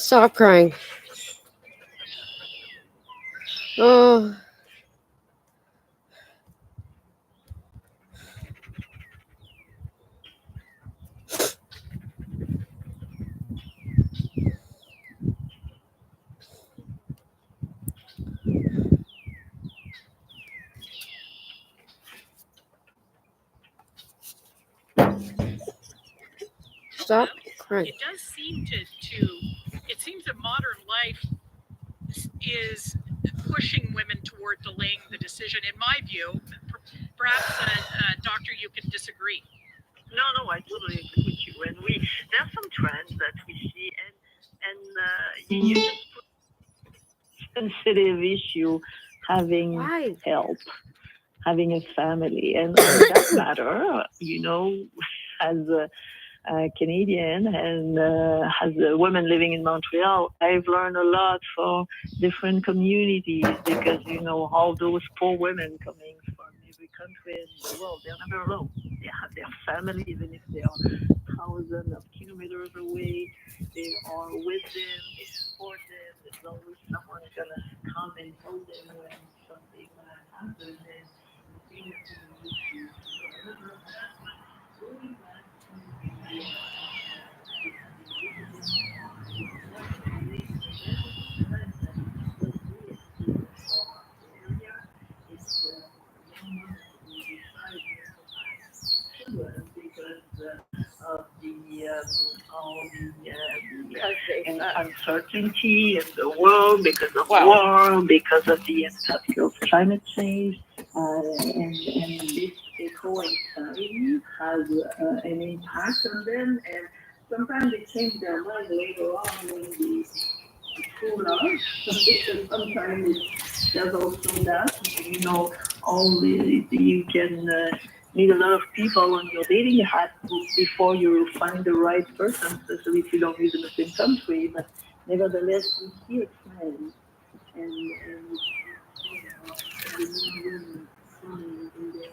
Stop crying. Oh, stop crying. It does seem to it seems that modern life is pushing women toward delaying the decision. In my view, perhaps, doctor, you can disagree. No, I totally agree with you. And there are some trends that we see, and you just put sensitive issue having Why? help, having a family, and on that matter, as a Canadian and as a woman living in Montreal, I've learned a lot for different communities because all those poor women coming from every country in the world, they're never alone. They have their family, even if they are thousands of kilometers away. They are with them, they support them. There's always someone gonna come and hold them when something happens. And I think it's an issue to remember that. Going back to of the uncertainty in the world because of war, because of the impact of climate change, and this eco anxiety has an impact on them, and sometimes they change their mind later on when they true love, because sometimes there's also that, only you can meet a lot of people on your dating app before you find the right person, especially if you don't live in the same country. But nevertheless, we see a trend, and we see the young women coming in their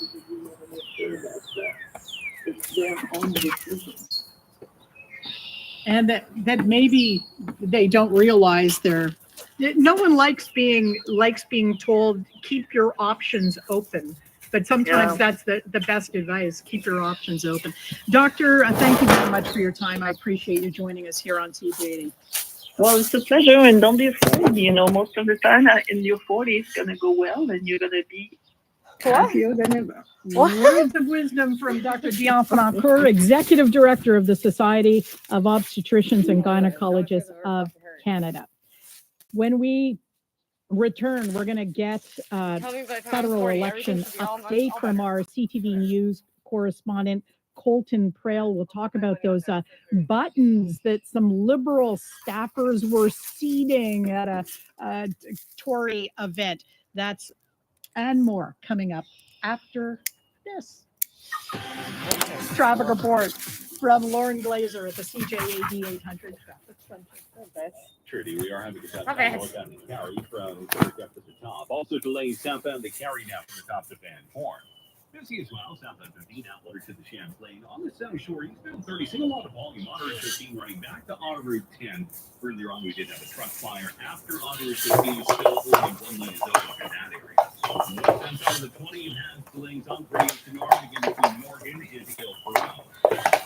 because we want to make sure that it's their own decision. And that maybe they don't realize no one likes being told keep your options open, but sometimes that's the best advice. Keep your options open. Doctor, thank you very much for your time. I appreciate you joining us here on T-Dating. Well, it's a pleasure, and don't be afraid. Most of the time in your 40s, it's going to go well, and you're going to be happier than ever. Words of wisdom from Dr. Dion Francoeur, Executive Director of the Society of Obstetricians and Gynecologists of Canada. When we return, we're going to get federal election update from our CTV News correspondent, Colton Prale. We'll talk about those buttons that some Liberal staffers were seeding at a Tory event. That's and more coming up after this. Traffic report from Lauren Glazer at the CJAD 800 traffic center. Trudy, we are having a tough time northbound to Carry from Kirk up to the top. Also delays southbound to Carry now from the top to Van Horn. Busy as well, southbound 15 outward to the Champlain. On the South Shore, eastbound 30, seeing a lot of volume. On Route 15 running back to Auto Route 10. Earlier on, we did have a truck fire after Auto Route 15, still only one lane is open in that area. Westbound side of the 20, you have delays on Grady to North, again between Morgan and Hillsborough.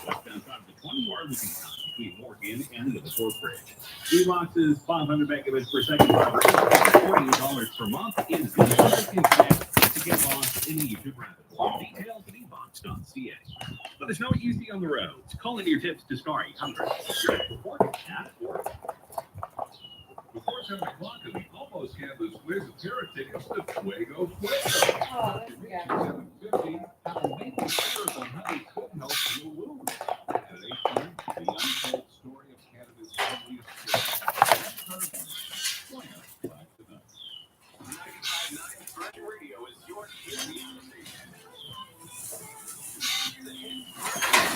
Westbound side of the 20, you are losing time between Morgan and the Fort Bridge. E-Box is 500 megabits per second, $40 per month is the American internet to get lost in Egypt rapidly. Details at ebox.ca. Let us know what you see on the roads. Call in your tips to star 800. Report at work. Before 7 o'clock, we almost have this quiz of pair of tickets to Fuego Fuego. Oh, that's good. 750, how making sure on how they couldn't help you lose. At 8:30, the untold story of Canada's loveliest city. Join us live tonight. 95.9 Fresh Radio is your hit music station.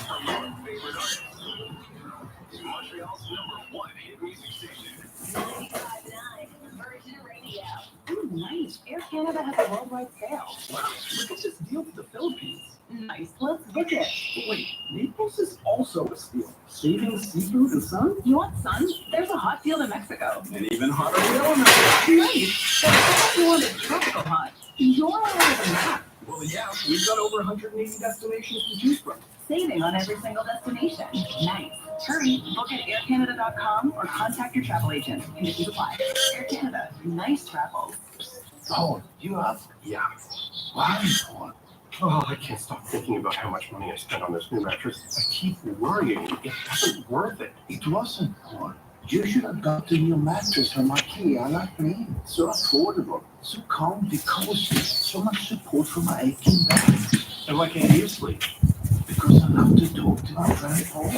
From your favorite artists. Montreal's #1 hit music station. 95.9 Virgin Radio. Ooh, nice. Air Canada has a worldwide sale. Wow, look at this deal with the Philippines. Saving seafood and sun? You want sun? There's a hot field in Mexico. And even hotter in Illinois. Nice. But if you wanted tropical hot, you're all over the map. Well, yeah, we've got over 180 destinations to choose from. Saving on every single destination. Nice. Hurry, book at aircanada.com or contact your travel agent. Conditions apply. Air Canada. Nice travel. Oh, you ask? Yeah. Why? Oh, I can't stop thinking about how much money I spent on this new mattress. I keep worrying it wasn't worth it. It wasn't, Paul. You should have got the new mattress from IKEA like me. So affordable, so calm, cozy, so much support for my aching back. And why can't you sleep? Because I love to talk to my friend Paul.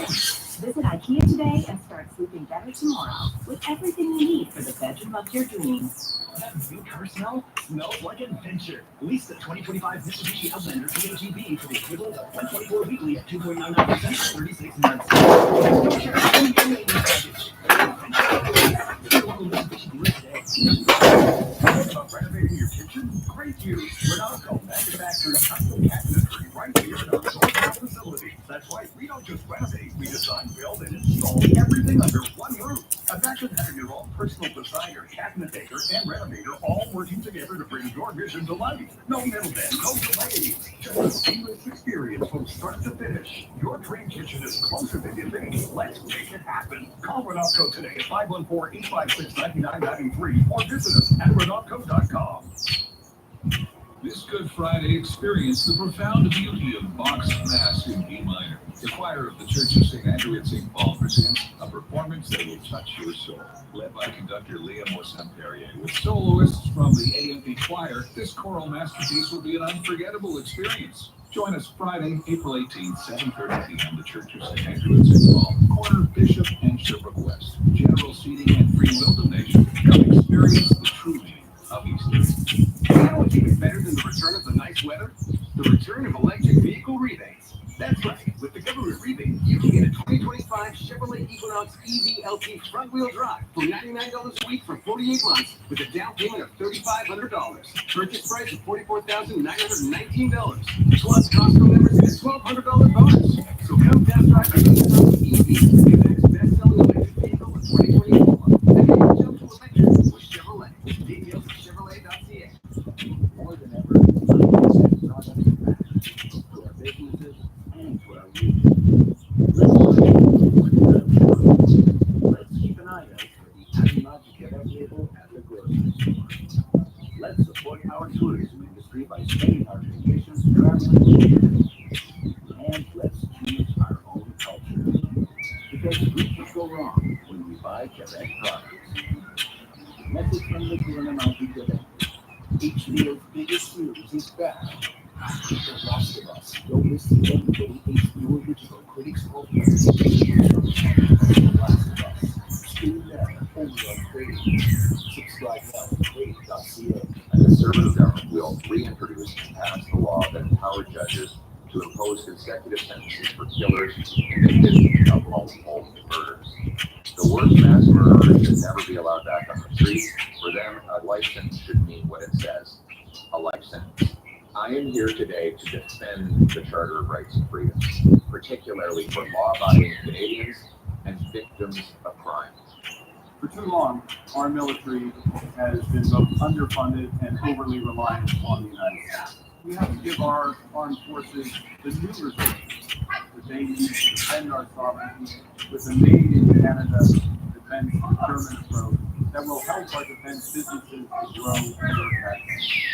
Visit IKEA today and start sleeping better tomorrow with everything you need for the bedroom of your dreams. That new car smell smells like adventure. Lease the 2025 Mitsubishi Outlander PHEV for the equivalent of $124 weekly at 2.99% for 36 months. Don't share any package. Mitsubishi dealer today. About renovating your kitchen? Great news. Renalco manufactures custom cabinetry right here in our Sourcewell facility. That's right, we don't just renovate, we design, build, and install everything under one roof. Imagine having your own personal designer, cabinet maker, and renovator all working together to bring your vision to life. No middleman, no delays. Just a seamless experience from start to finish. Your dream kitchen is closer than you think. Let's make it happen. Call Renalco today at 514-856-9993 or visit us at Renalco.com. This Good Friday, experience the profound beauty of Bach's Mass in D minor. The choir of the Church of St. Andrew at St. Paul presents a performance that will touch your soul. Led by conductor Leah Morsan-Perrier with soloists from the AMP Choir, this choral masterpiece will be an unforgettable experience. Join us Friday, April 18th, 7:30 p.m. The Church of St. Andrew at St. Paul, corner Bishop and Sherbrooke West. General seating and free will donation. Come experience the true meaning of Easter. You know what's even better than the return of the nice weather? The return of electric vehicle rebates. That's right. With the government rebate, you can get a 2025 Chevrolet Equinox EV LT front-wheel drive for $99 a week for 48 months with a down payment of $3,500. Purchase price of $44,919. Plus, Costco members get a $1,200 bonus. So come test drive the Equinox EV, the next best-selling electric vehicle of 2024. And then jump to electric with Chevrolet. Details at Chevrolet.ca. More than ever, to our businesses and to our youth. Let's keep an eye out for the Animal Together label at the grocery store. Let's support our tourism industry by spending our vacations traveling. And let's choose our own culture. Because we could go wrong when we buy Quebec products. Message from the Gouvernement du Québec. HBO's biggest series is back. The Last of Us. Don't miss the everybody HBO original Critics Choice. The Last of Us. Stream now only on Crave. Subscribe now at crave.ca. A conservative government will reintroduce and pass the law that empowers judges to impose consecutive sentences for killers convicted of multiple murders. The worst mass murderers should never be allowed back on the street. For them, a life sentence should mean what it says, a life sentence. I am here today to defend the Charter of Rights and Freedoms, particularly for law-abiding Canadians and victims of crime. For too long, our military has been both underfunded and overly reliant on the United States. We have to give our armed forces the new resources that they need to defend our sovereignty with a made-in-Canada defense procurement approach that will help our defense businesses to grow and protect.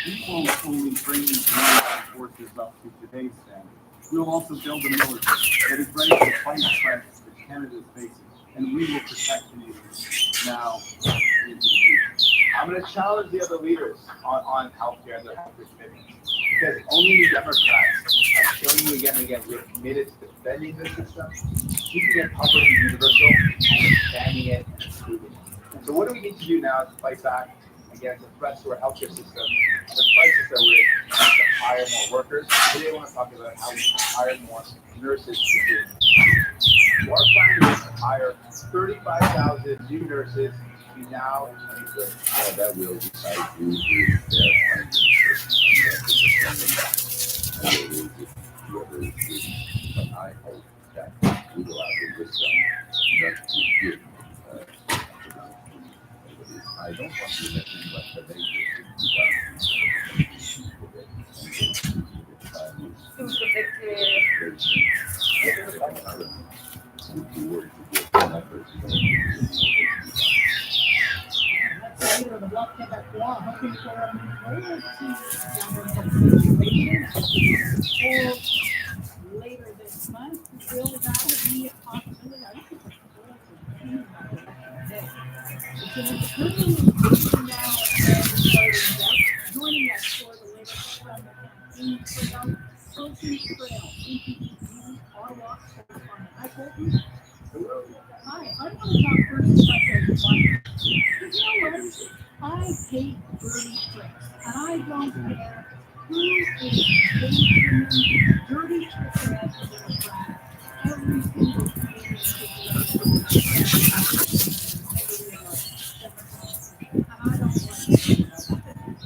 We won't only bring these armed forces up to today's standards. We will also build a military that is ready to fight threats that Canada is facing, and we will protect Canadians now and in the future. I'm going to challenge the other leaders on healthcare and their healthcare commitments. Because only the Democrats have shown you again and again we're committed to defending the system, keeping it public and universal, and expanding it and improving it. And so what do we need to do now to fight back against the threats to our healthcare system and the crisis that we're in? We need to hire more workers. Today I want to talk about how we can hire more nurses to do. So our plan is to hire 35,000 new nurses between now and 2030. That will decide who is their prime minister. And I hope that utilizing this not to give. I don't want to mention what the major Later this month, will that be a possibility? I think it's now joining us for the latest from the campaign trail, Colton Trail, CPTV, Ottawa correspondent. Hi, Colton. Hi, I want to talk first about this one. You know what? I hate dirty tricks, and I don't care who is chasing dirty tricks and that's in their track. Every single Canadian should be able to do that. And I don't like it.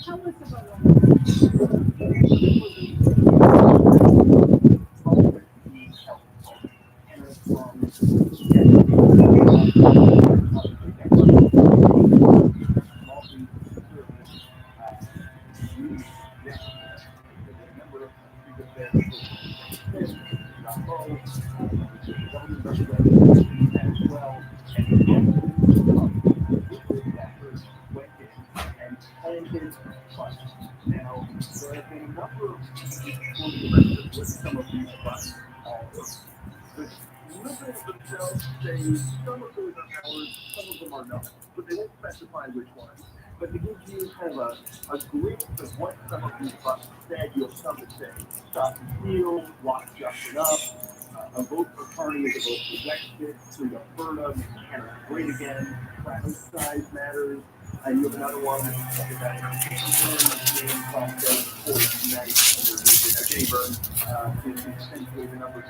Tell us about what Now, there have been a number of with some of these funds. The liberals themselves say some of those are ours, some of them are not, but they won't specify which ones. But to give you kind of a glimpse of what some of these buses said, you'll come to say, stop and steal, lock Justin up, a vote for Carney is a vote for Brexit, free Alberta, make Canada great again, climate size matters, and you have another one that Jay Byrne is essentially the number 2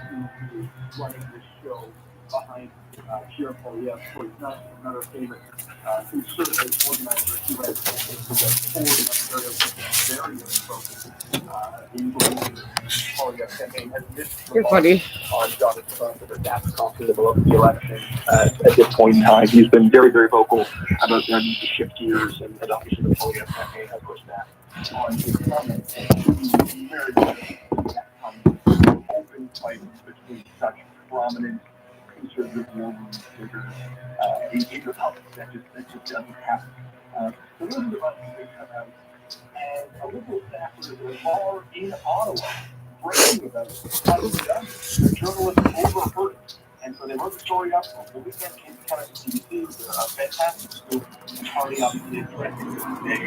who is running this show behind Pierre Poilievre, so he's not another favorite conservative organizer who has forward in Ontario very focused in believing Poilievre's campaign has missed the mark on Donald Trump and that's costing him the election at this point in time. He's been very, very vocal about the need to shift gears, and obviously the Poilievre campaign has pushed back on his comments. Very open fight between such prominent conservative warming figures in the public. That just doesn't happen. So those are the buttons they come out, and a liberal staffer are in Ottawa bragging about how it's done. The journalists overheard it, and so they wrote the story up over the weekend. Came to Canada CBC, a fantastic scoop. And Hardy obviously addressed it today.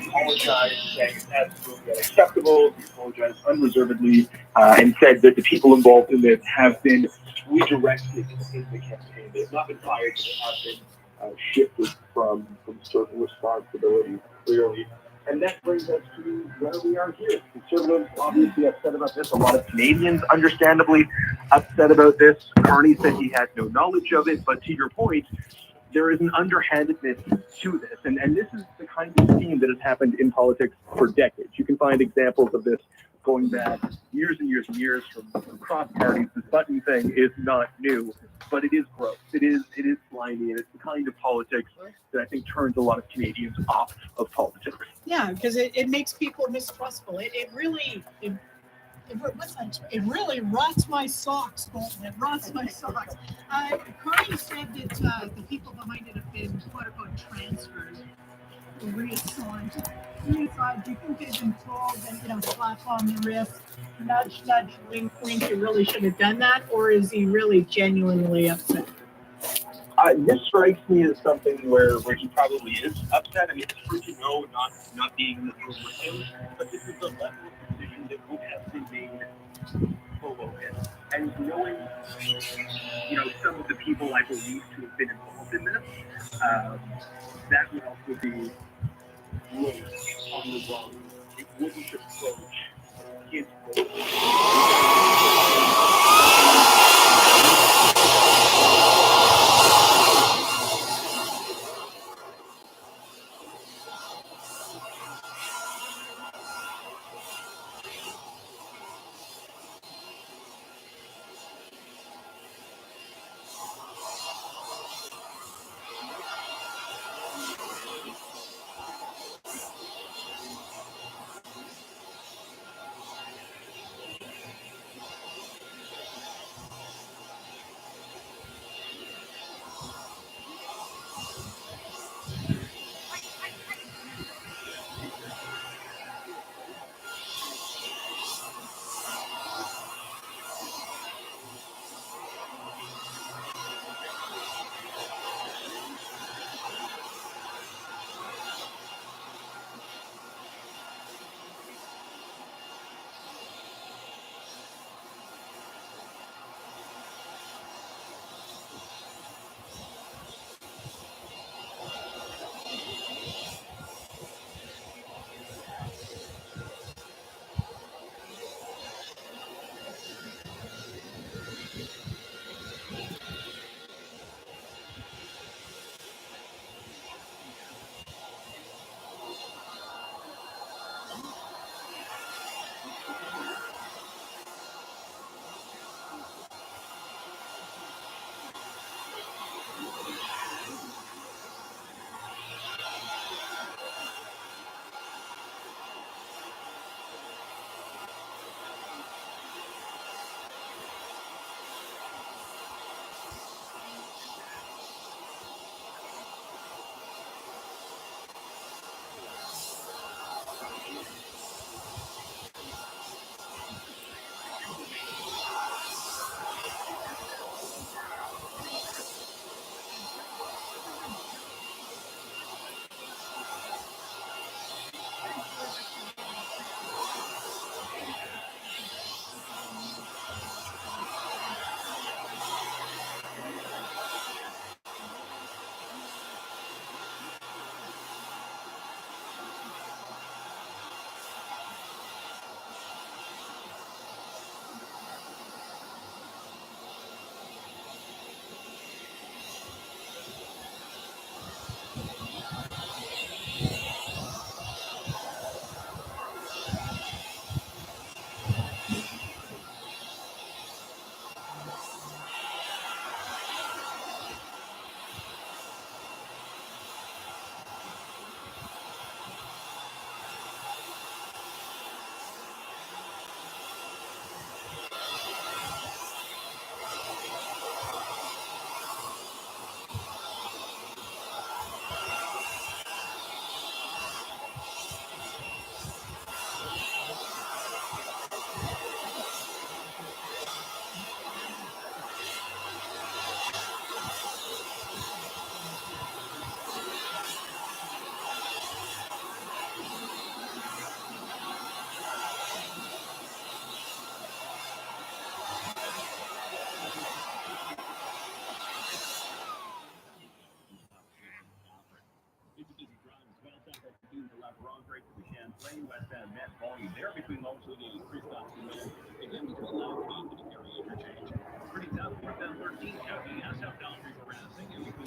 He apologized, saying it's absolutely unacceptable. He apologized unreservedly, and said that the people involved in this have been redirected in the campaign. They have not been fired, but they have been shifted from certain responsibilities, clearly. And that brings us to where we are here. Conservatives obviously upset about this. A lot of Canadians understandably upset about this. Carney said he had no knowledge of it, but to your point, there is an underhandedness to this. And this is the kind of scheme that has happened in politics for decades. You can find examples of this going back years and years and years from cross parties. This button thing is not new, but it is gross. It is slimy, and it's the kind of politics that I think turns a lot of Canadians off of politics. Yeah, because it makes people mistrustful. It really rots my socks, Colton. It rots my socks. Carney said that the people behind it have been quote unquote transferred, reassigned. Do you think they've been told and slap on the wrist, nudge, nudge, wink, wink? You really should have done that, or is he really genuinely upset? This strikes me as something where he probably is upset. I mean, it's true to know, not being in the room with him, but this is the level of decision that would have been made below him. And knowing, some of the people I believe to have been involved in this, that would also be low on the wrong. It wouldn't approach his Champlain westbound net volume there between Mosley and Christophe Dumont. Again, between Loudon and the Carry interchange. Pretty tough northbound 13 county southbound street crossing in between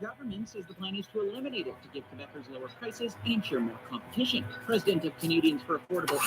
government says the plan is to eliminate it to give Quebecers lower prices and ensure more competition. President of Canadians for Affordable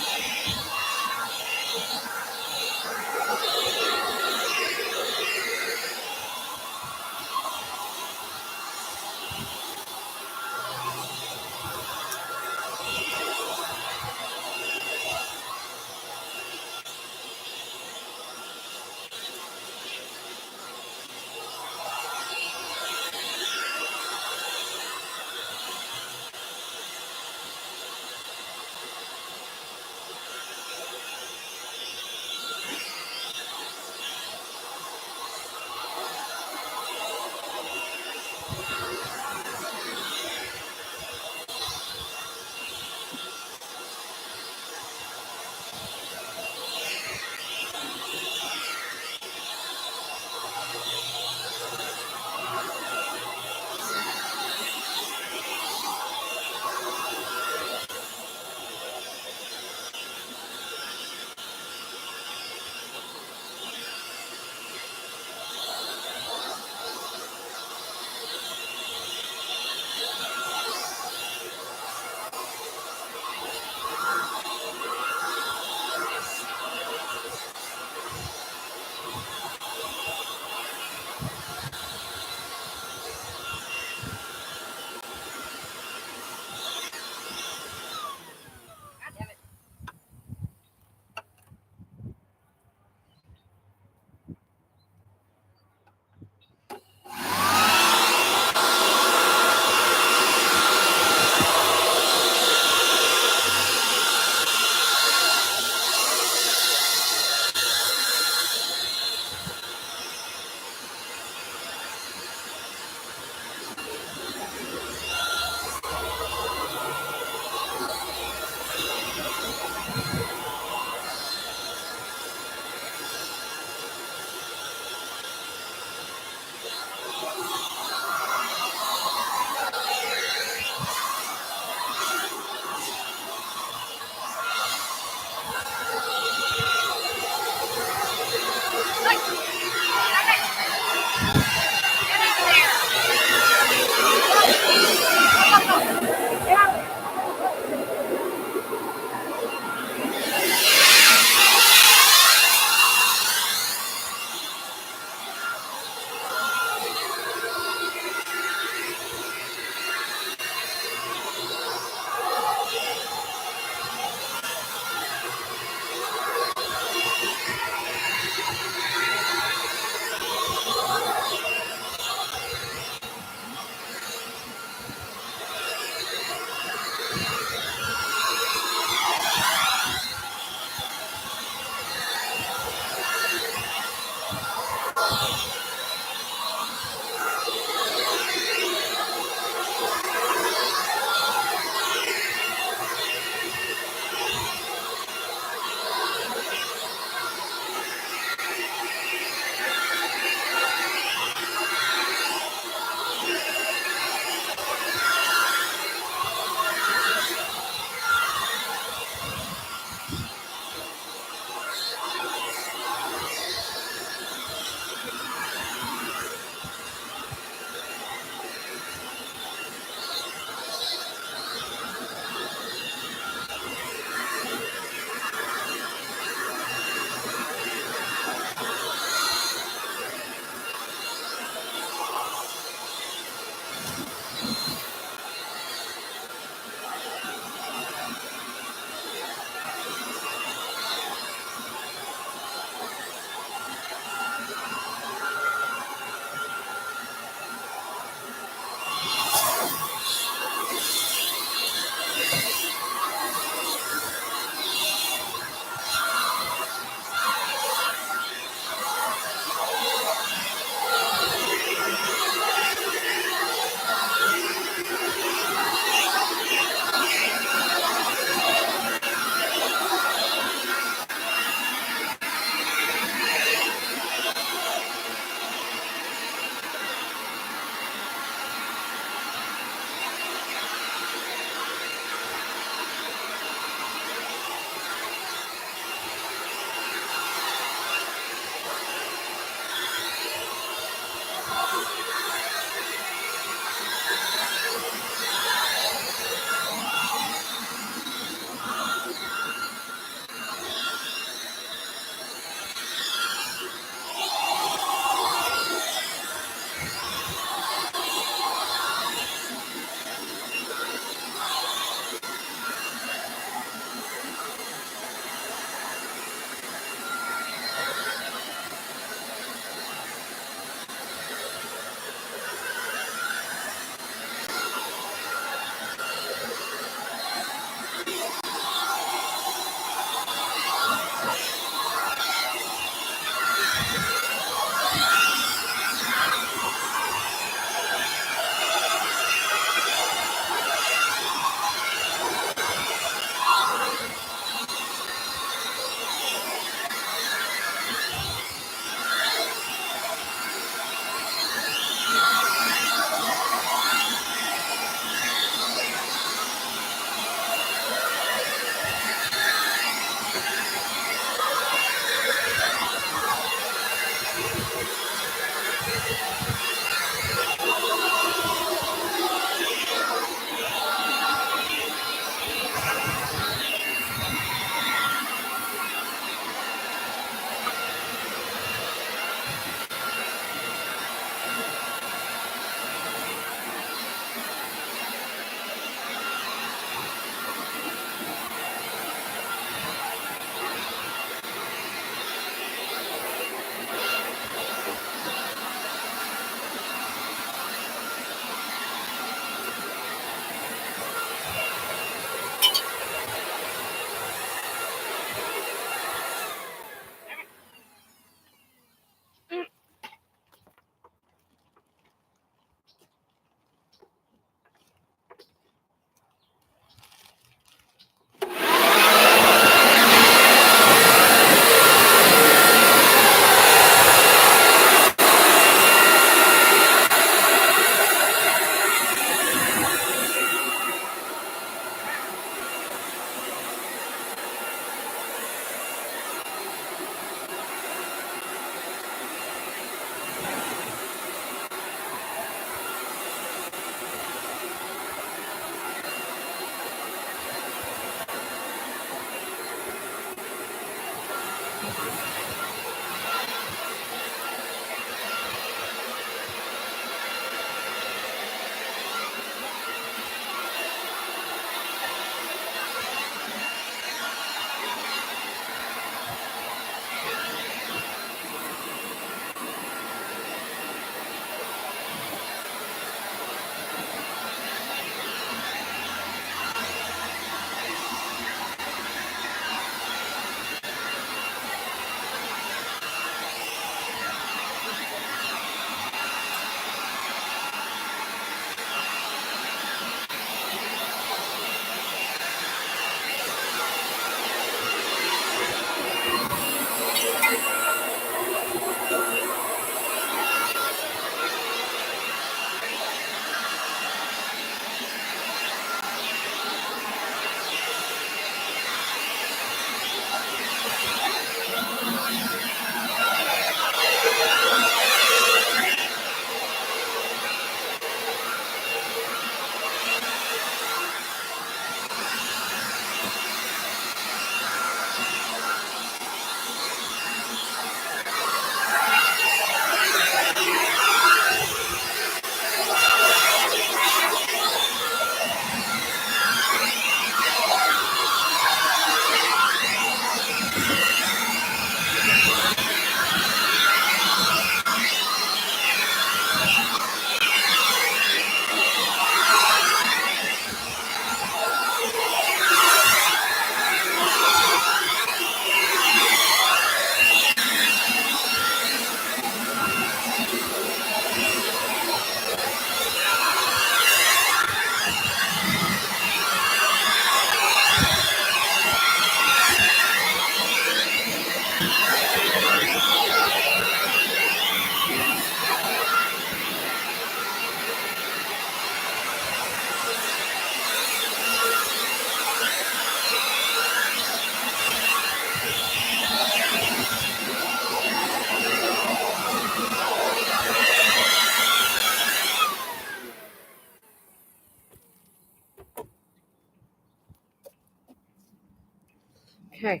Okay.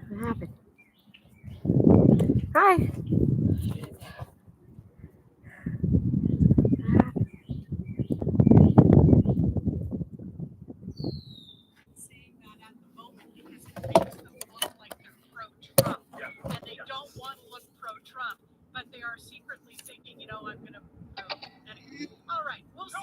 What happened? Hi. Saying that at the moment because it makes them look like they're pro-Trump, and they don't want to look pro-Trump, but they are secretly thinking, you know, I'm going to vote. Anyway, all right, we'll see.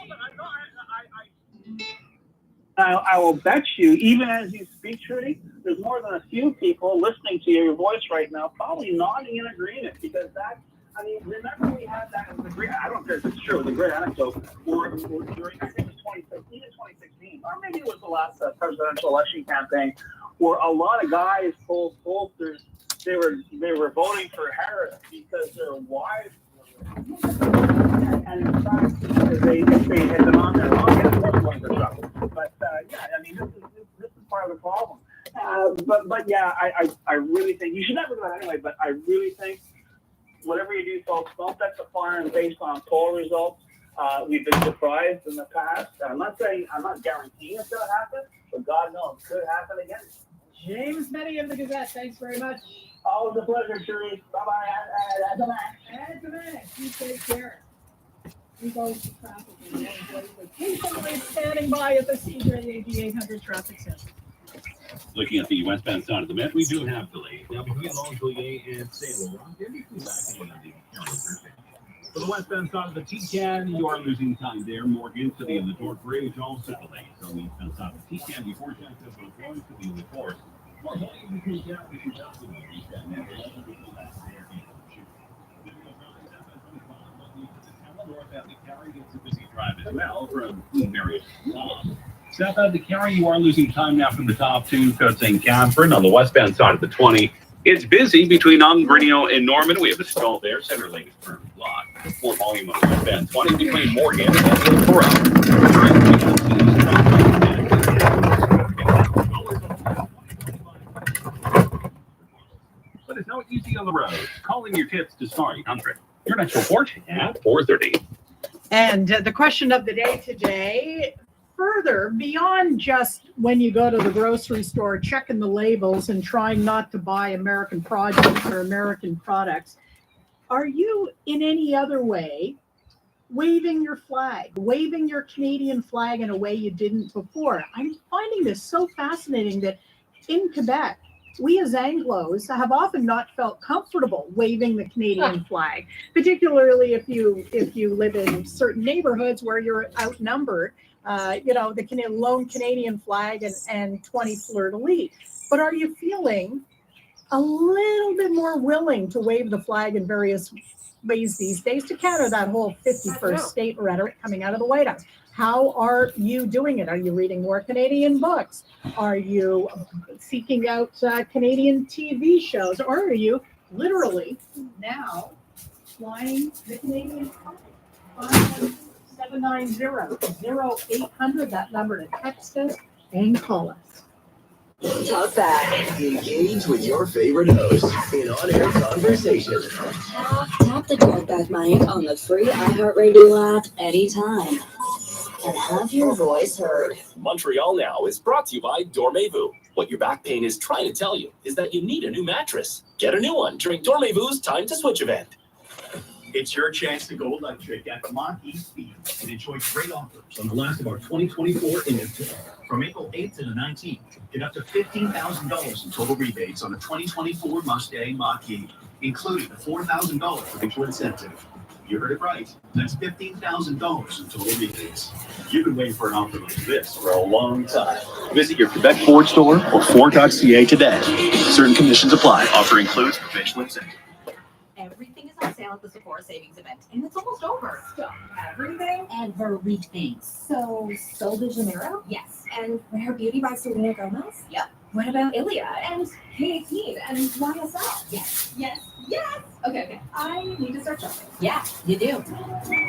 I will bet you, even as you speak, Trudy, there's more than a few people listening to your voice right now, probably nodding in agreement, because that, I mean, remember we had that, I don't care if it's true, it was a great anecdote, or during, I think it was 2016, or maybe it was the last presidential election campaign, where a lot of guys told pollsters they were voting for Harris because their wives were, and in fact, if they had been on their own, yeah, of course going for Trump. But yeah, I mean, this is part of the problem. But yeah, I really think you should never do that anyway. But I really think whatever you do, folks, don't set the fire based on poll results. We've been surprised in the past. I'm not guaranteeing it's going to happen, but God knows, it could happen again. James Meddy of the Gazette, thanks very much. Always a pleasure, Cherie. Bye-bye. And tonight, you take care. We go to traffic. Patiently standing by at the CJAD 800 traffic center. Looking at the westbound side of the Met, we do have delays. Now between Montpelier and Saint Laurent, they're between back in the county Thursday. For the westbound side of the T-Can, you are losing time there. Morgan to the end of the Dork Bridge, also delays. On the eastbound side of the T-Can, before Jacksonville going to the end of the course. More volume between Jackson and Johnson on the eastbound net. North out the Cary gets a busy drive as well from Queen Mary's Law. South out the Cary, you are losing time now from the top two, Coast St. Catherine. On the westbound side of the 20, it's busy between Onbrino and Norman. We have a stall there. Center lane is currently blocked. More volume on the westbound 20 between Morgan and But it's no easy on the road. Calling your tips to Star 800. Your next report at 4:30. And the question of the day today, further beyond just when you go to the grocery store, checking the labels and trying not to buy American produce or American products, are you in any other way waving your flag, waving your Canadian flag in a way you didn't before? I'm finding this so fascinating that in Quebec, we as Anglos have often not felt comfortable waving the Canadian flag, particularly if you live in certain neighborhoods where you're outnumbered. The lone Canadian flag and 20 fleur-de-lis. But are you feeling a little bit more willing to wave the flag in various ways these days to counter that whole 51st state rhetoric coming out of the White House? How are you doing it? Are you reading more Canadian books? Are you seeking out Canadian TV shows? Or are you literally now flying the Canadian flag? 790-0800, that number to text us and call us. Talk back. Engage with your favorite host in on-air conversation. Tap the talkback mic on the free iHeartRadio app anytime. And have your voice heard. Montreal Now is brought to you by Dormez-vous. What your back pain is trying to tell you is that you need a new mattress. Get a new one during Dormez-vou's Time to Switch event. It's your chance to go electric at Vermont East Field and enjoy great offers on the last of our 2024 inventory. From April 8th to the 19th, get up to $15,000 in total rebates on a 2024 Mustang Mach-E, including a $4,000 provincial incentive. You heard it right. That's $15,000 in total rebates. You've been waiting for an offer like this for a long time. Visit your Quebec Ford store or Ford.ca today. Certain conditions apply. Offer includes provincial incentive. Everything is on sale at the Sephora Savings Event, and it's almost over. Stop everything? Everything. So de Janeiro? Yes. And Rare Beauty by Selena Gomez? Yep. What about Ilia? And K18 and YSL? Yes. Yes. Okay. I need to start shopping. Yeah, you do.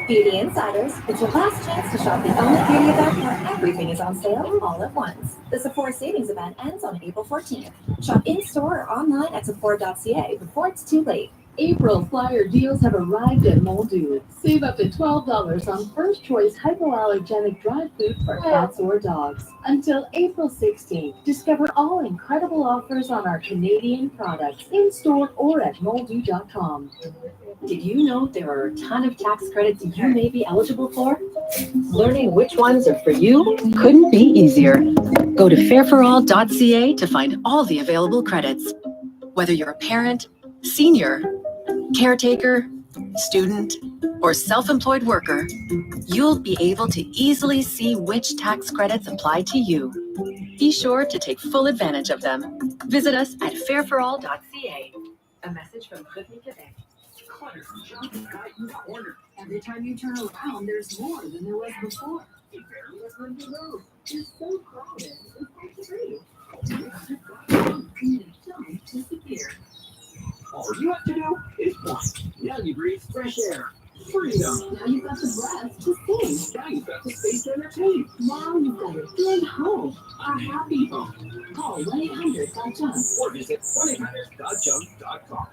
Beauty Insiders, it's your last chance to shop the only beauty event where everything is on sale all at once. The Sephora Savings Event ends on April 14th. Shop in-store or online at Sephora.ca before it's too late. April flyer deals have arrived at Moldu. Save up to $12 on first choice hypoallergenic dry food for cats or dogs. Until April 16th, discover all incredible offers on our Canadian products in-store or at moldu.com. Did you know there are a ton of tax credits you may be eligible for? Learning which ones are for you couldn't be easier. Go to fairforall.ca to find all the available credits. Whether you're a parent, senior, caretaker, student, or self-employed worker, you'll be able to easily see which tax credits apply to you. Be sure to take full advantage of them. Visit us at fairforall.ca. A message from Quebec. Clutter just got you cornered. Every time you turn around, there's more than there was before. You barely have room to move. It's so crowded. It's hard to breathe. And don't disappear. All you have to do is point. Now you breathe fresh air. Freedom. Now you've got the breath to sing. Now you've got the space to entertain. Now you've got a good home, a happy home. Call 1-800-GOT-JUMP. Or visit 1-800-GOTJUMP.com.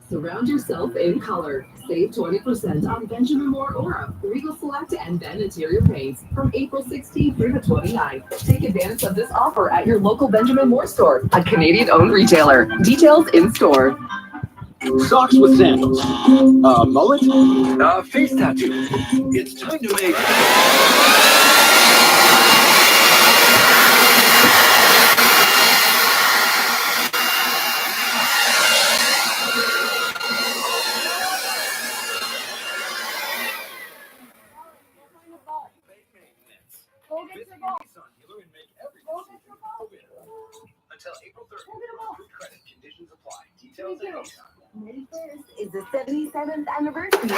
Surround yourself in color. Save 20% on Benjamin Moore Aura, Regal Select, and Ben Interior Paints from April 16th through the 29th. Take advantage of this offer at your local Benjamin Moore store, a Canadian-owned retailer. Details in store. Socks with sandals. Mullet. Face tattoo. It's time to make. Until April 3rd. Credit conditions apply. Details at home. May 1st is the 77th anniversary.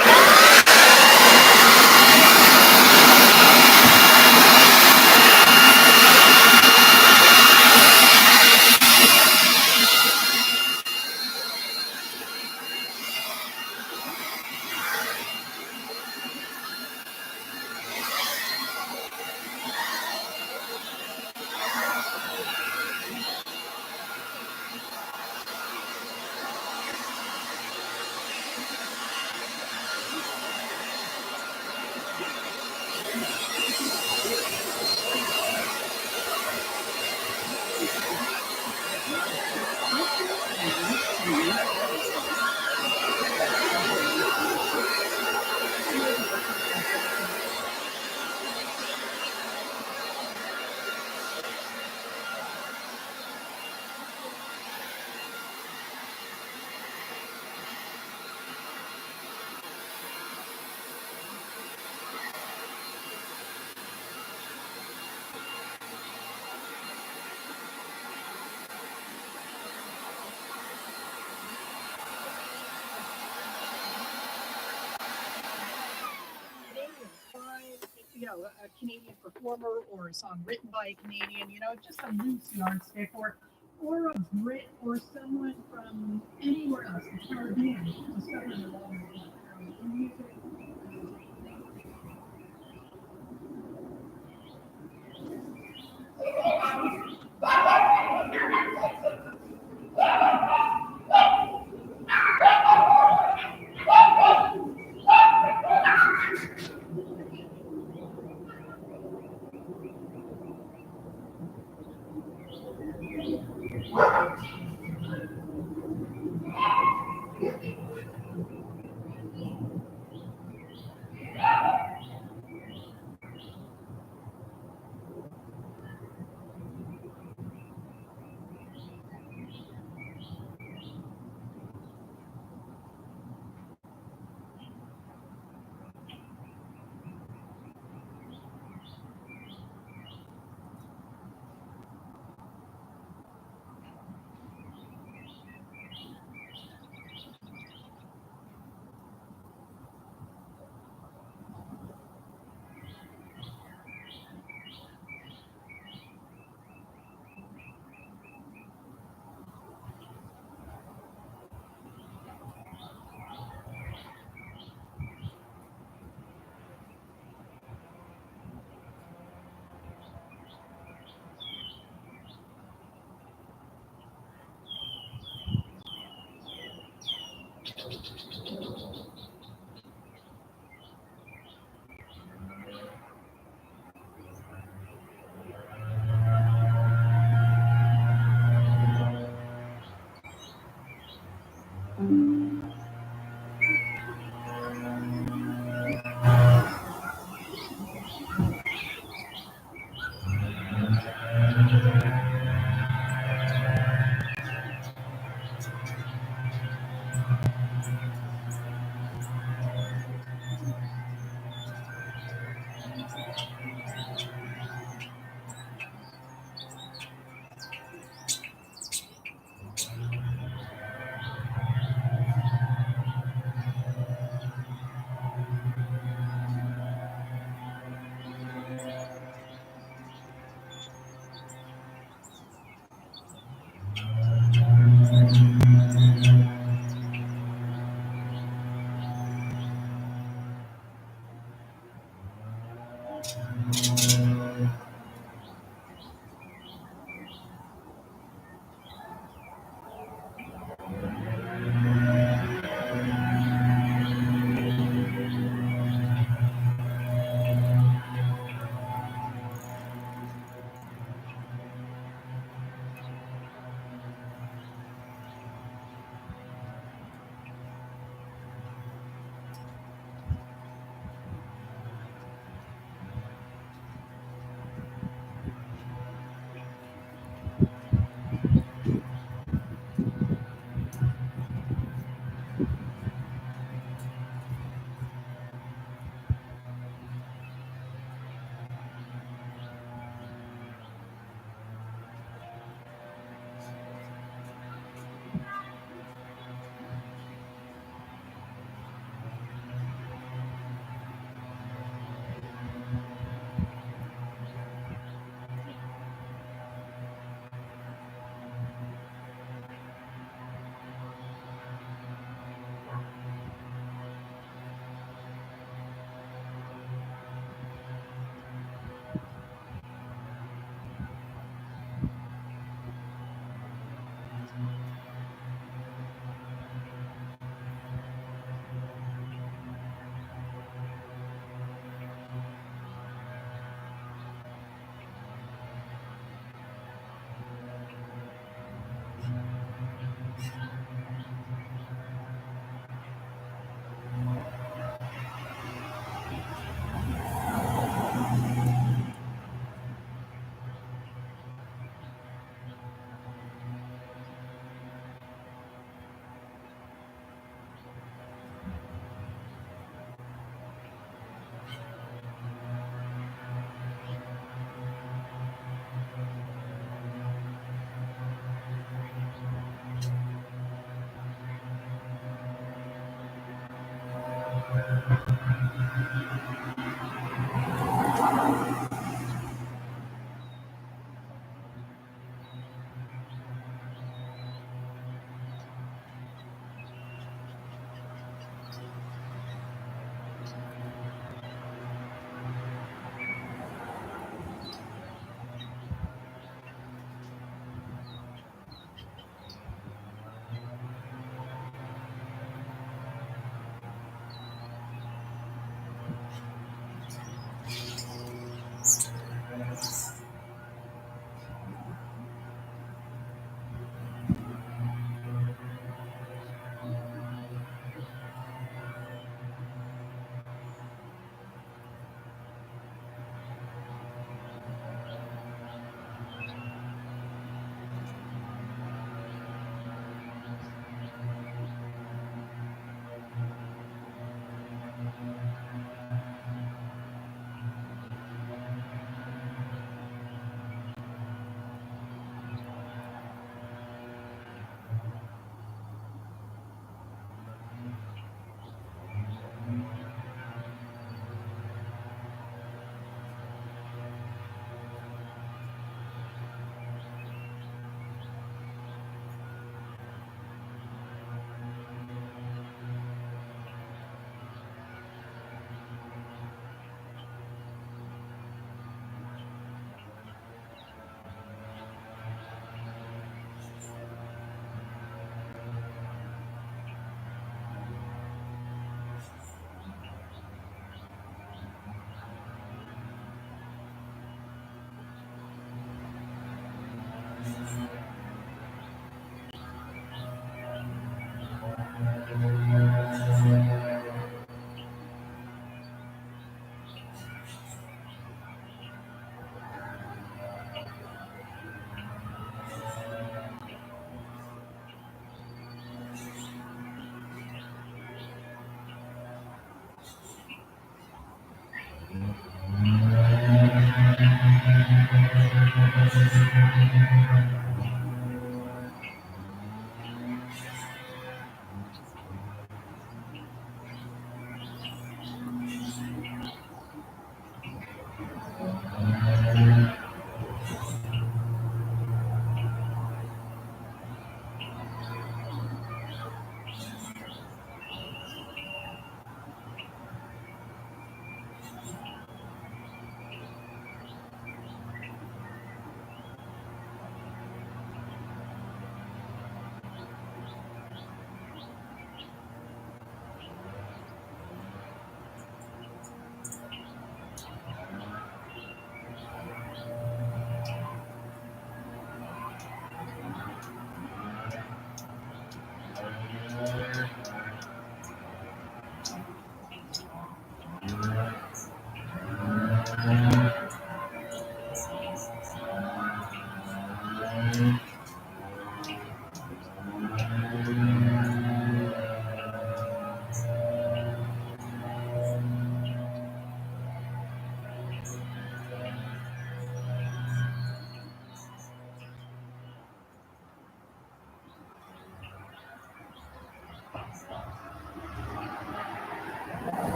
A Canadian performer or a song written by a Canadian, just a loose yardstick, or a Brit or someone from anywhere else, the Caribbean, discovering a lot of music.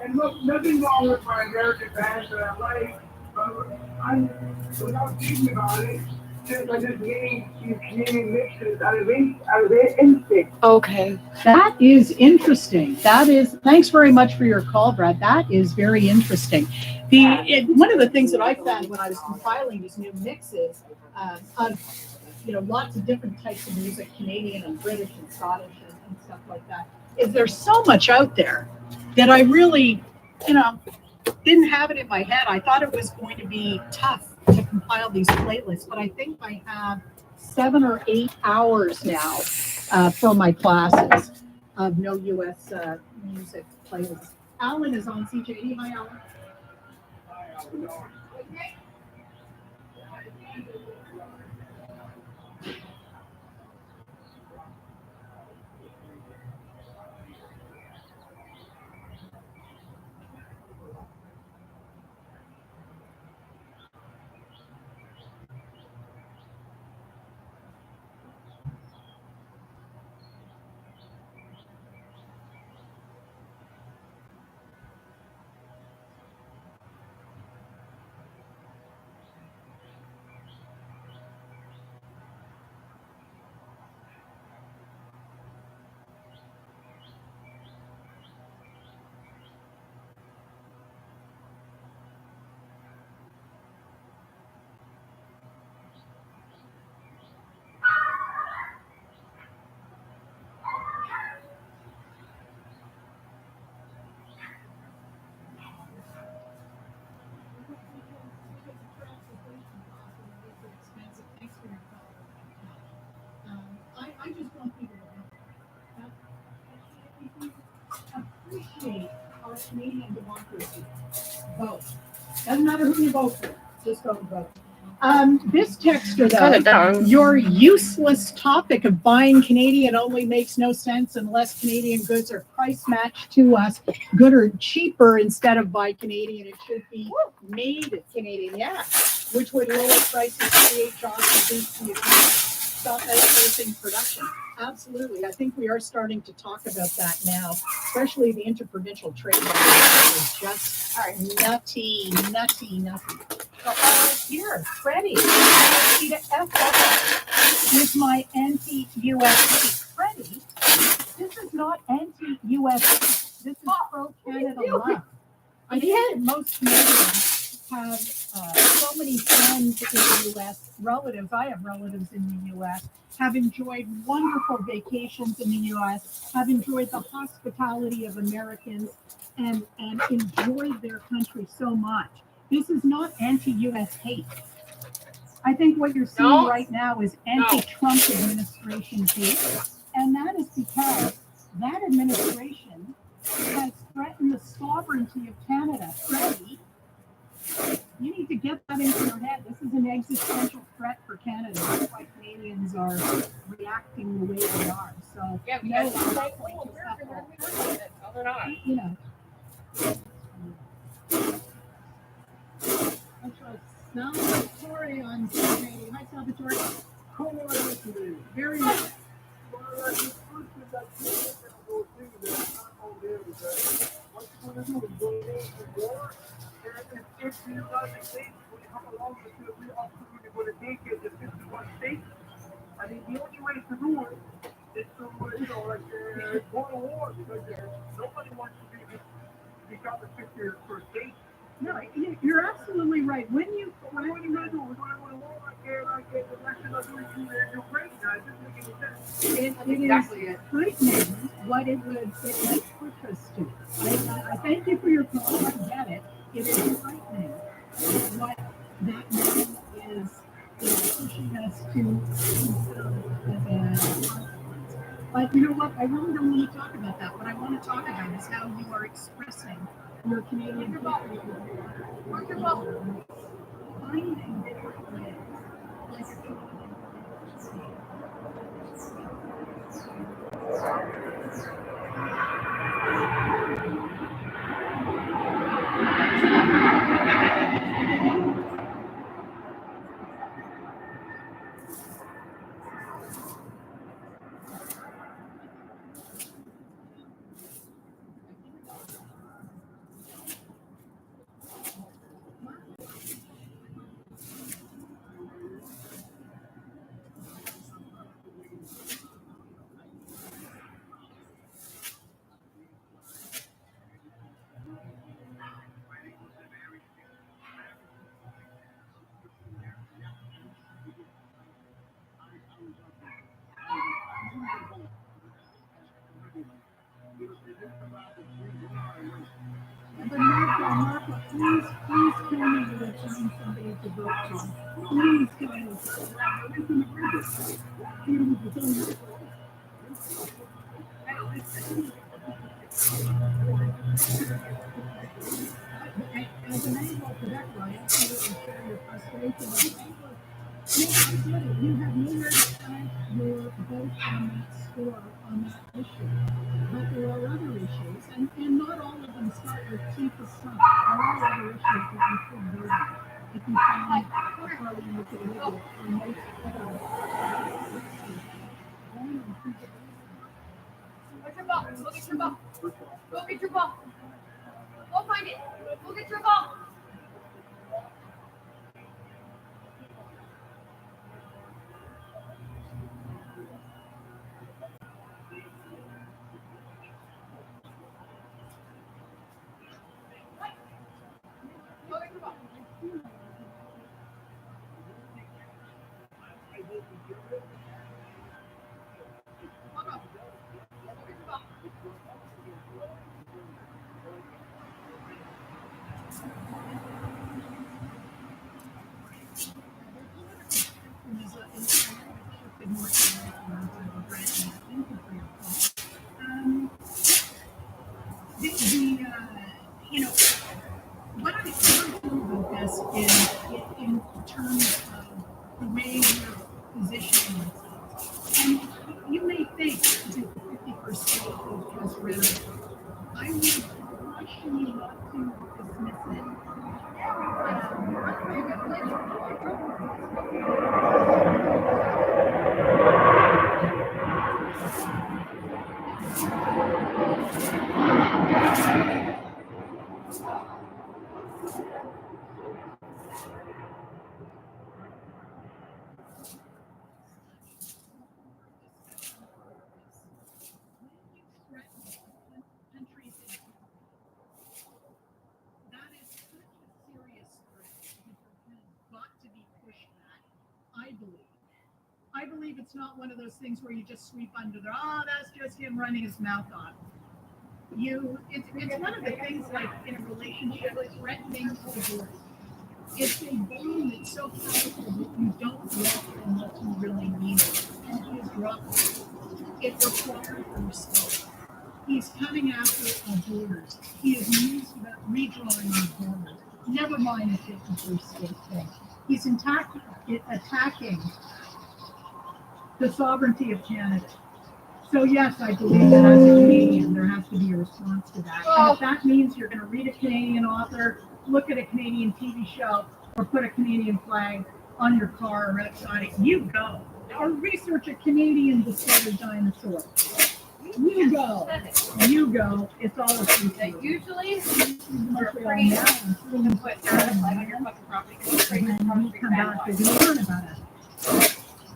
And look, nothing wrong with my American bands that I like, but I'm, without thinking about it, since I just gained these Canadian mixes out of instinct. Okay. That is interesting. Thanks very much for your call, Brad. That is very interesting. One of the things that I found when I was compiling these new mixes of, lots of different types of music, Canadian and British and Scottish and stuff like that, is there's so much out there that I really, didn't have it in my head. I thought it was going to be tough to compile these playlists, but I think I have 7 or 8 hours now for my classes of no U.S. Music playlists. Alan is on CJD. Hi, Alan. Hi, how's it going? I just want people to appreciate our Canadian democracy. Vote. Doesn't matter who you vote for, just go and vote. This texter, though, your useless topic of buying Canadian only makes no sense unless Canadian goods are price matched to us, good or cheaper instead of buy Canadian. It should be made Canadian, yeah, which would lower prices, create jobs, and boost the economy. Stop outsourcing production. Absolutely. I think we are starting to talk about that now, especially the interprovincial trade barriers are just nutty. Here, Freddie, to F with my anti-US. Freddie, this is not anti-US. This is pro-Canada love. I think that most Canadians have so many friends in the U.S., relatives, I have relatives in the U.S., have enjoyed wonderful vacations in the U.S., have enjoyed the hospitality of Americans, and enjoyed their country so much. This is not anti-U.S. hate. I think what you're seeing right now is anti-Trump administration hate, and that is because that administration has threatened the sovereignty of Canada. Freddie, you need to get that into your head. This is an existential threat for Canada. That's why Canadians are reacting the way they are. So, yeah, no, it's like, well, we're not. You know. Salvatore on CJD. Hi, Salvatore. Very much. If the United States would come along with the we are going to take it to 51 states, I mean, the only way to do it is to, go to war because nobody wants to become a 51st state. No, you're absolutely right. When you what are you going to do? We're going to go to war like the election of Ukraine. It doesn't make any sense. It is frightening what it might push us to. I thank you for your call. I get it. It is frightening what that man is pushing us to. But you know what? I really don't want to talk about that. What I want to talk about is how you are expressing your Canadian history. Finding different ways. But Martha, please tell me that I find somebody to vote for. Please tell me. As an annual director, I absolutely share your frustration. You have nowhere to find your vote on that score, on that issue. But there are other issues, and not all of them start with cheapest stuff. There are other issues that you could vote on. If you find a parliamentary level or most other. Where's your ball? Go get your ball. Go get your ball. Go find it. Go get your ball. Go get your ball. You know, what I feel about this is in terms of the way you're positioning yourself. And you may think that the 50% is just rhetoric. I would caution you not to dismiss it. I believe it's not one of those things where you just sweep under the, that's just him running his mouth off. It's one of the things like in a relationship, threatening to divorce. It's a bond that's so powerful that you don't drop it unless you really mean it. And he is dropping it. It requires a response. He's coming after our borders. He is used about redrawing our borders. Never mind the 51st state thing. He's attacking the sovereignty of Canada. So yes, I believe that as a Canadian, there has to be a response to that. And if that means you're going to read a Canadian author, look at a Canadian TV show, or put a Canadian flag on your car or outside it, you go. Or research a Canadian discovered dinosaur. You go. You go. It's all a secret. Usually, we're pretty now. You can put your flag on your fucking property. And then you come back to learn about it.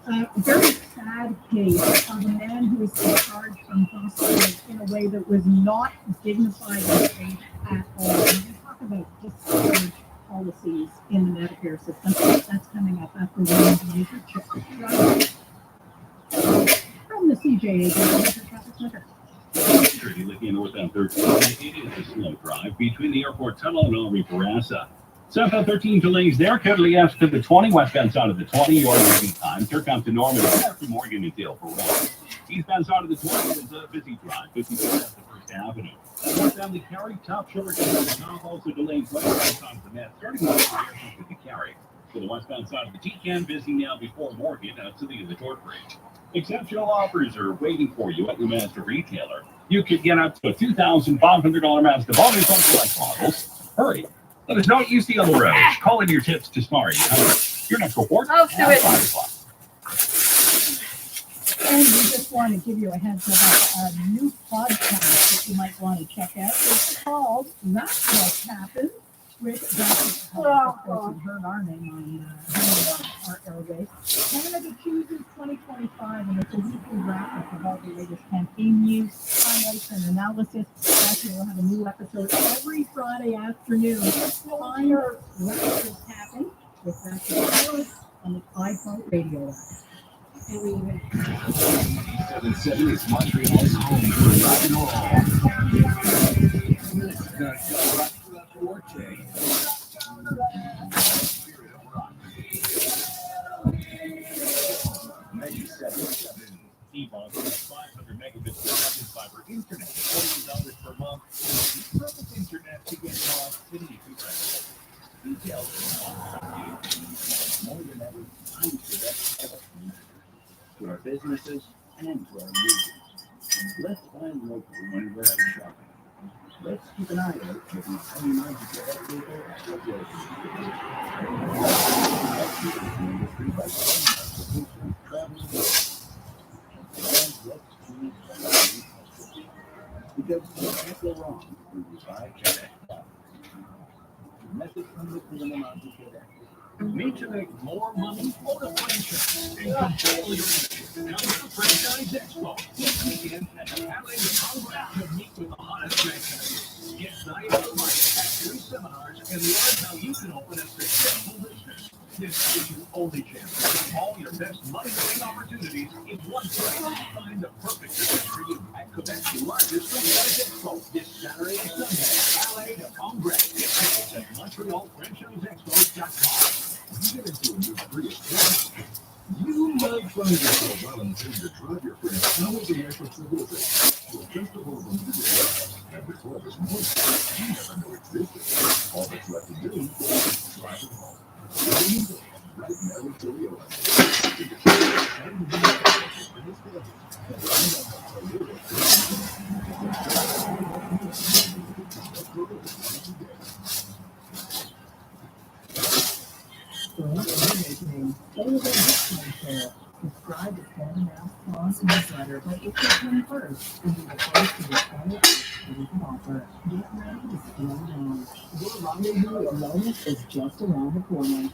A very sad case of a man who was discharged from hospital in a way that was not dignified and safe at all. And we talk about discharge policies in the Medicare system. That's coming up after one of the major checks. From the CJA, Security looking northbound 13. It is a slow drive between the airport tunnel and Henri Bourassa. Southbound 13 delays there. Cuddly F to the 20, westbound side of the 20. Your waiting time. Here comes to Norman after Morgan and Dale for one. Eastbound side of the 20 is a busy drive. 50% of the First Avenue. Northbound the Carry, top short to the top, also delays westbound side of the Met. Starting with the airport to the Carry. To the westbound side of the T-Can, busy now before Morgan out to the Short Bridge. Exceptional offers are waiting for you at your Mazda retailer. You could get up to a $2,500 Mazda bonus on select models. Hurry. Let us know what you see on the road. Call in your tips to Smart. Your next report at 5 o'clock. And we just want to give you a heads up about a new podcast that you might want to check out. It's called That's What Happened with Dr. Of course, you've heard our name on our airways. Canada Chooses 2025, and it's a weekly wrap-up of all the latest campaign news, highlights, and analysis. Actually, we'll have a new episode every Friday afternoon. Find what has happened with Dr. on the iPhone radio app. 97 is Montreal's home for rock and roll. This is Rock Forte. Spirit of rock. 97.7. T-Bond is 500 megabits per second fiber internet, $40 per month. The perfect internet to get off city to details More than ever, time for that to our businesses and to our users. Let's find local when we're out shopping. Let's keep an eye out for these tiny margins to help people at your grocery stores. Let's keep the industry by transportation, travel, and let's choose value because you can't go wrong when you buy Quebec. Message from the Monty Quebec. Need to make more money? Go to franchise and control your image. Now to Franchise Expo this weekend at the Palais de Congrès to meet with the hottest franchises. Get Diet of Life at 3 seminars and learn how you can open a successful business. This is your only chance to get all your best money-making opportunities in one place. Find the perfect business for you at Quebec's largest Franchise Expo this Saturday and Sunday. Palais de Congrès. Get tickets at MontrealFranchiseExpo.com. You get into a new career. You might find yourself volunteering to drive your friends out of the National Civil Thing to a festival of amusement. And the club is more you never know existed. All that's left to do is drive it home. Right now in Toyota. Subscribe to Pen Mouse Claus newsletter by April 21st and be the first to discover what we can offer. Get ready to slow down. Your rendezvous with wellness is just around the corner.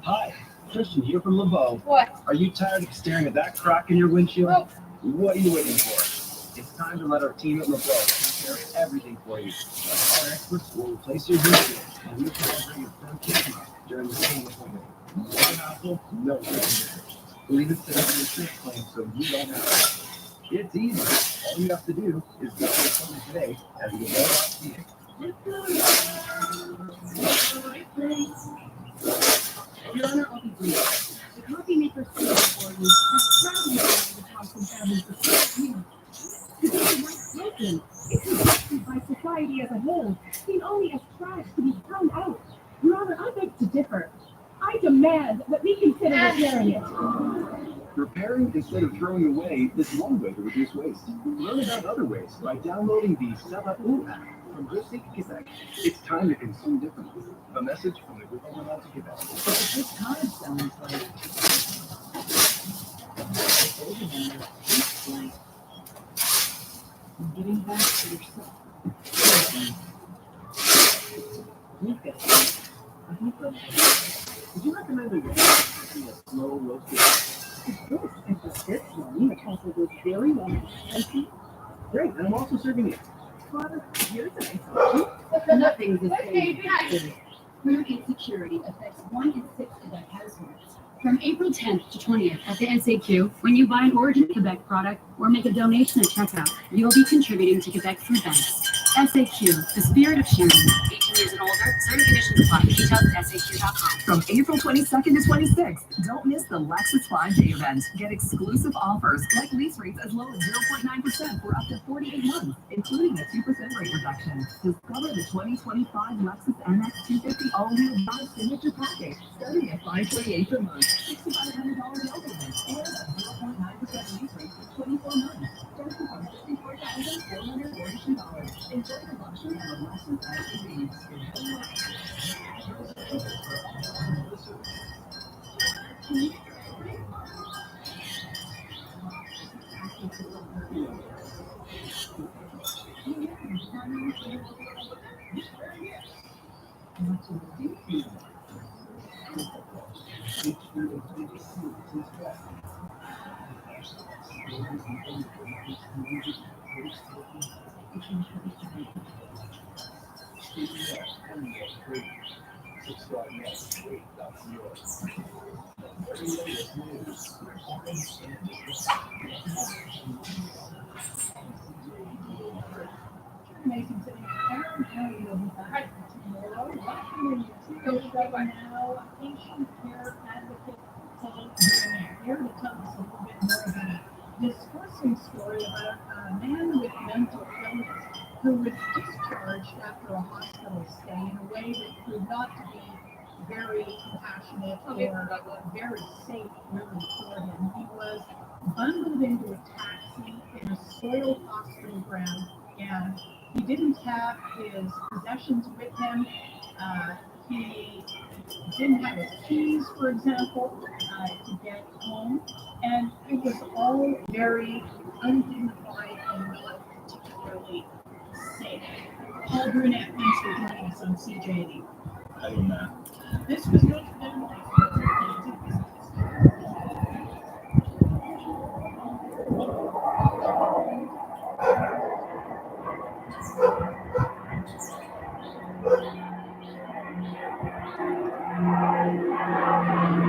Hi, Christian here from LeBeau. What? Are you tired of staring at that crack in your windshield? Nope. What are you waiting for? It's time to let our team at LeBeau take care of everything for you. Our experts will replace your windshield and we can bring your front camera during the same appointment. No hassle, no questions. We'll even set up your insurance claim so you don't have to. It's easy. All you have to do is go to the appointment today at LeBeau.ca. Your Honor, I'll be brief. The coffee maker stood before you has proudly served the house and family for 6 years. It's not broken. It's rejected by society as a whole, seen only as trash to be thrown out. Your Honor, I beg to differ. I demand that we consider repairing it. Repairing instead of throwing away is one way to reduce waste. Learn about other ways by downloading the Sava U app from Recycle Quebec. It's time to consume differently. A message from the Gouvernement of Quebec. But this time sounds like giving back to yourself. You've got Would you recommend a slow roasted? Of course, and for this one, the castle goes very well. And see, Great, and I'm also serving you. Father, here's a nice option. Nothing's the same. Food insecurity affects 1 in 6 Quebec households. From April 10th to 20th at the SAQ, when you buy an Origin Quebec product or make a donation at checkout, you'll be contributing to Quebec food banks. SAQ, the spirit of sharing. 18 years and older, certain conditions apply. Details at SAQ.com. From April 22nd to 26th, don't miss the Lexus 5-Day event. Get exclusive offers like lease rates as low as 0.9% for up to 48 months, including a 2% rate reduction. Discover the 2025 Lexus NX 250 all-wheel drive signature package, starting at $528 per month, $6,500 down payment, and a 0.9% lease rate for 24 months, starting from $64,442. Enjoy the luxury of a Lexus SUV. Amazing sitting there. How are you doing? Hi. Tomorrow, welcome to now patient care advocate here to tell us a little bit more about a distressing story about a man with mental illness who was discharged after a hospital stay in a way that proved not to be very compassionate or very safe really for him. He was bundled into a taxi in a soiled hospital ground, and he didn't have his possessions with him. He didn't have his keys, for example, to get home, and it was all very undignified and not particularly safe. Paul Brunette, thanks for joining us on CJD. I don't know. This was not